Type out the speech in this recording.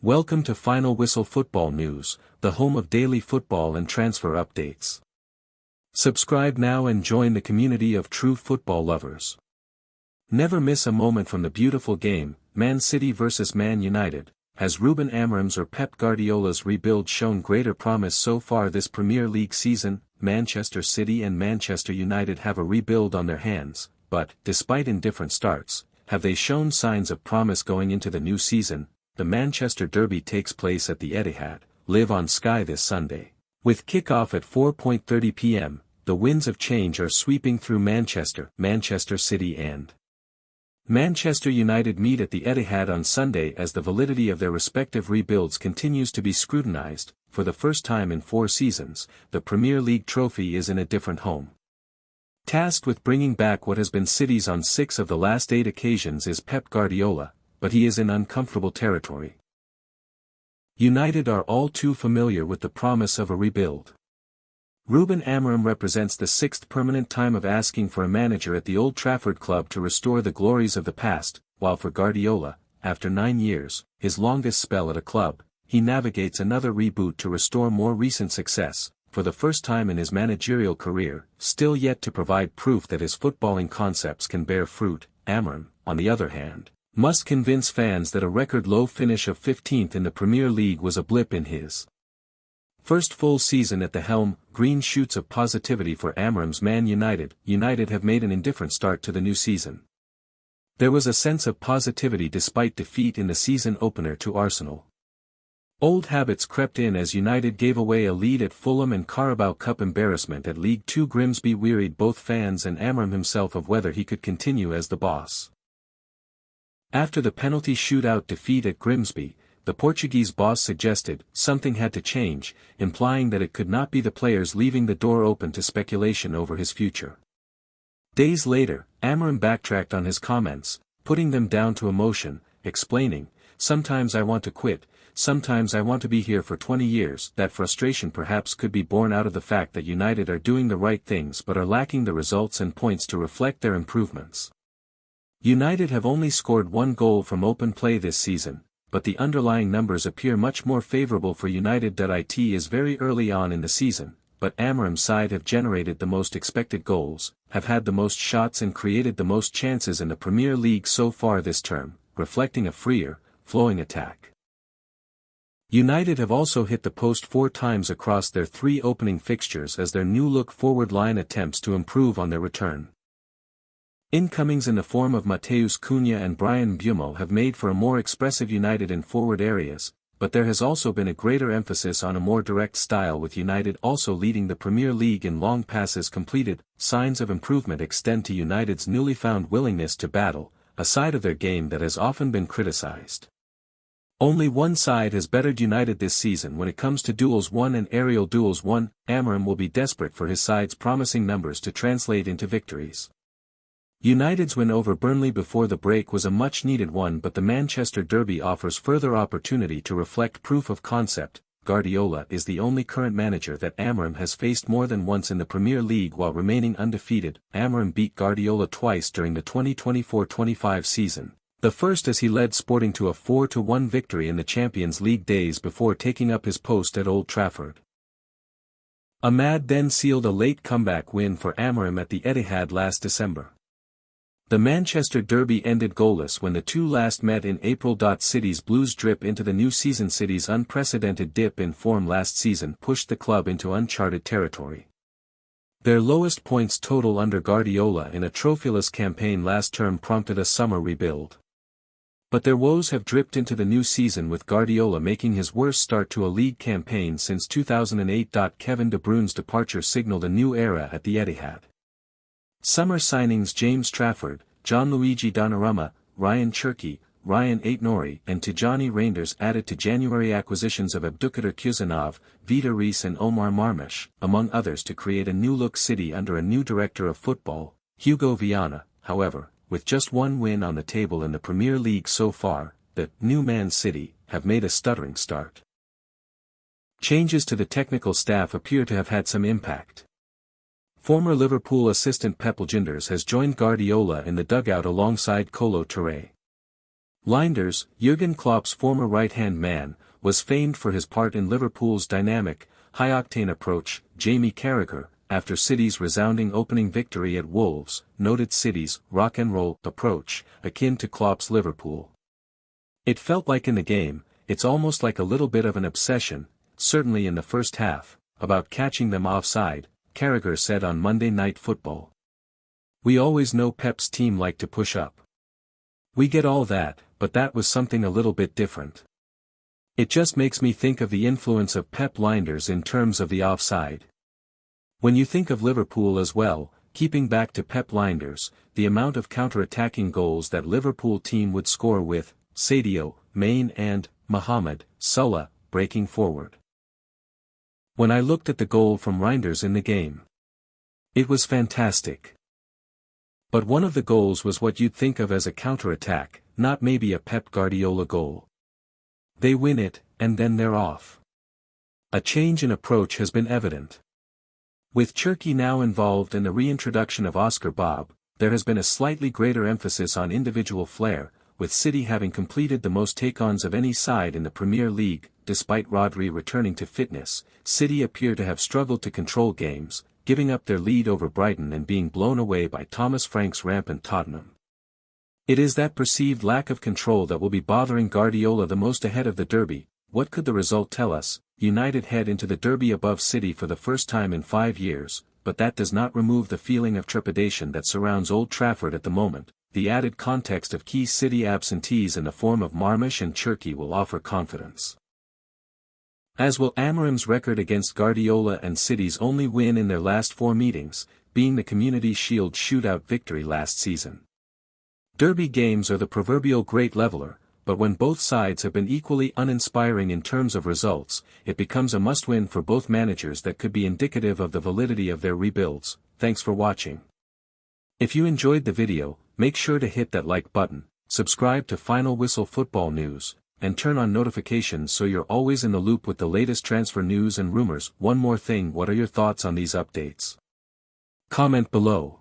Welcome to Final Whistle Football News, the home of daily football and transfer updates. Subscribe now and join the community of true football lovers. Never miss a moment from the beautiful game, Man City vs Man United. Has Ruben Amorim's or Pep Guardiola's rebuild shown greater promise so far this Premier League season? Manchester City and Manchester United have a rebuild on their hands, but, despite indifferent starts, have they shown signs of promise going into the new season? The Manchester Derby takes place at the Etihad, live on Sky this Sunday. With kick-off at 4:30 p.m., the winds of change are sweeping through Manchester City and Manchester United meet at the Etihad on Sunday as the validity of their respective rebuilds continues to be scrutinized. For the first time in 4 seasons, the Premier League trophy is in a different home. Tasked with bringing back what has been City's on 6 of the last 8 occasions is Pep Guardiola, but he is in uncomfortable territory. United are all too familiar with the promise of a rebuild. Ruben Amorim represents the 6th permanent time of asking for a manager at the Old Trafford club to restore the glories of the past, while for Guardiola, after 9 years, his longest spell at a club, he navigates another reboot to restore more recent success, for the first time in his managerial career, still yet to provide proof that his footballing concepts can bear fruit. Amorim, on the other hand, must convince fans that a record-low finish of 15th in the Premier League was a blip in his first full season at the helm. Green shoots of positivity for Amorim's Man United. United have made an indifferent start to the new season. There was a sense of positivity despite defeat in the season opener to Arsenal. Old habits crept in as United gave away a lead at Fulham, and Carabao Cup embarrassment at League Two Grimsby wearied both fans and Amorim himself of whether he could continue as the boss. After the penalty shootout defeat at Grimsby, the Portuguese boss suggested something had to change, implying that it could not be the players, leaving the door open to speculation over his future. Days later, Amorim backtracked on his comments, putting them down to emotion, explaining, "Sometimes I want to quit, sometimes I want to be here for 20 years. That frustration perhaps could be born out of the fact that United are doing the right things but are lacking the results and points to reflect their improvements." United have only scored 1 goal from open play this season, but the underlying numbers appear much more favorable for United. It is very early on in the season, but Amorim's side have generated the most expected goals, have had the most shots and created the most chances in the Premier League so far this term, reflecting a freer, flowing attack. United have also hit the post 4 times across their 3 opening fixtures as their new look forward line attempts to improve on their return. Incomings in the form of Matheus Cunha and Bryan Mbeumo have made for a more expressive United in forward areas, but there has also been a greater emphasis on a more direct style, with United also leading the Premier League in long passes completed. Signs of improvement extend to United's newly found willingness to battle, a side of their game that has often been criticized. Only one side has bettered United this season when it comes to duels won and aerial duels won. Amorim will be desperate for his side's promising numbers to translate into victories. United's win over Burnley before the break was a much-needed one, but the Manchester Derby offers further opportunity to reflect proof of concept. Guardiola is the only current manager that Amorim has faced more than once in the Premier League while remaining undefeated. Amorim beat Guardiola twice during the 2024-25 season, the first as he led Sporting to a 4-1 victory in the Champions League days before taking up his post at Old Trafford. Ahmad then sealed a late comeback win for Amorim at the Etihad last December. The Manchester Derby ended goalless when the two last met in April. City's Blues drip into the new season. City's unprecedented dip in form last season pushed the club into uncharted territory. Their lowest points total under Guardiola in a trophyless campaign last term prompted a summer rebuild. But their woes have dripped into the new season, with Guardiola making his worst start to a league campaign since 2008. Kevin De Bruyne's departure signaled a new era at the Etihad. Summer signings James Trafford, Gianluigi Donnarumma, Ryan Cherki, Ryan Aït-Nouri and Tijani Reinders added to January acquisitions of Abdulkadir Kuzanov, Vida Reis and Omar Marmush, among others, to create a new-look City under a new director of football, Hugo Viana. However, with just 1 win on the table in the Premier League so far, the new Man City have made a stuttering start. Changes to the technical staff appear to have had some impact. Former Liverpool assistant Pep Guardiola has joined Guardiola in the dugout alongside Kolo Touré. Linders, Jurgen Klopp's former right-hand man, was famed for his part in Liverpool's dynamic, high-octane approach. Jamie Carragher, after City's resounding opening victory at Wolves, noted City's rock and roll approach, akin to Klopp's Liverpool. It felt like in the game, it's almost like a little bit of an obsession, certainly in the first half, about catching them offside, Carragher said on Monday Night Football. We always know Pep's team like to push up. We get all that, but that was something a little bit different. It just makes me think of the influence of Pep Linders in terms of the offside. When you think of Liverpool as well, keeping back to Pep Linders, the amount of counter-attacking goals that Liverpool team would score with Sadio, Mane and Mohamed Salah breaking forward. When I looked at the goal from Reinders in the game, it was fantastic. But one of the goals was what you'd think of as a counter-attack, not maybe a Pep Guardiola goal. They win it, and then they're off. A change in approach has been evident. With Turkey now involved in the reintroduction of Oscar Bob, there has been a slightly greater emphasis on individual flair, with City having completed the most take-ons of any side in the Premier League. Despite Rodri returning to fitness, City appear to have struggled to control games, giving up their lead over Brighton and being blown away by Thomas Frank's rampant Tottenham. It is that perceived lack of control that will be bothering Guardiola the most ahead of the derby. What could the result tell us? United head into the derby above City for the first time in 5 years, but that does not remove the feeling of trepidation that surrounds Old Trafford at the moment. The added context of key City absentees in the form of Marmoush and Cherki will offer confidence. As will Amorim's record against Guardiola and City's only win in their last 4 meetings, being the Community Shield shootout victory last season. Derby games are the proverbial great leveler, but when both sides have been equally uninspiring in terms of results, it becomes a must-win for both managers that could be indicative of the validity of their rebuilds. Thanks for watching. If you enjoyed the video, make sure to hit that like button, subscribe to Final Whistle Football News, and turn on notifications so you're always in the loop with the latest transfer news and rumors. One more thing, what are your thoughts on these updates? Comment below.